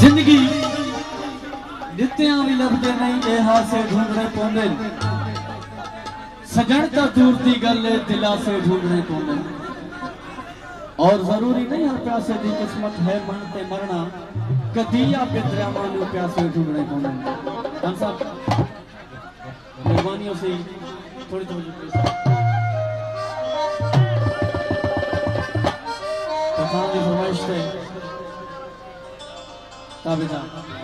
जिंदगी दित्तियां भी लभदे नहीं ए हासे ढूंढने पौंदे सजन तो दूर दी गल दिला से ढूंढने पौंदे और जरूरी नहीं हर प्यासे दी किस्मत है मनते मरना कदिया पितरियां नू प्यासे ढूंढने पौंदे खान साहब मेहरबानियों से थोड़ी थोड़ी खान की फरमाइश से ताबेदार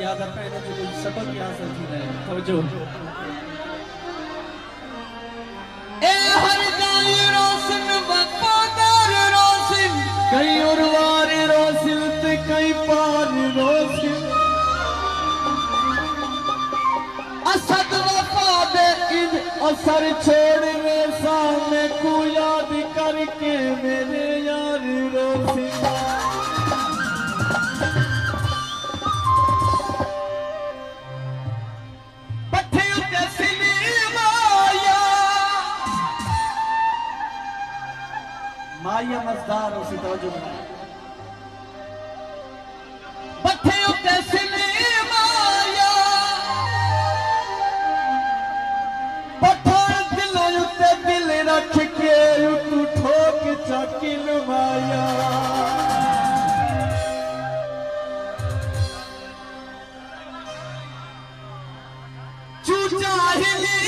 याद आता है ना जो सबक याद समझी रहे तो जो ए हर जाई रोशन वफादार रोशन कई उरवार रोशन ते कई पार रोशन असद वफा दे इन असर छोड़ रे सामने को याद करके मेरे यार रोशन माया मजदार उसी तवज्जो बथे उते सिले माया पठान दिलों उते दिल रख के तू ठोक चाकिन माया चूचा हिली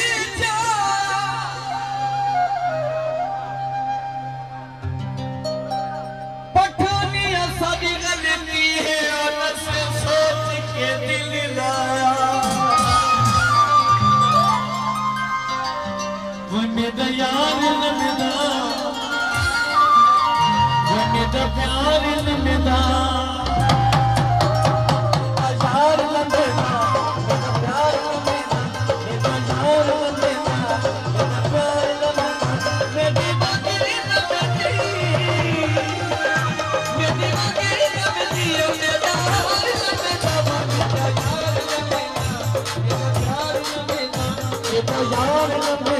जा यार लमदा मेरा प्यार लमदा यार लमदा प्यार लमदा मेरा यार लमदा प्यार लमदा मेरी बकरी लमदी मेरी बकरी लमदी मेरा यार लमदा मेरा यार लमदा मेरा यार लमदा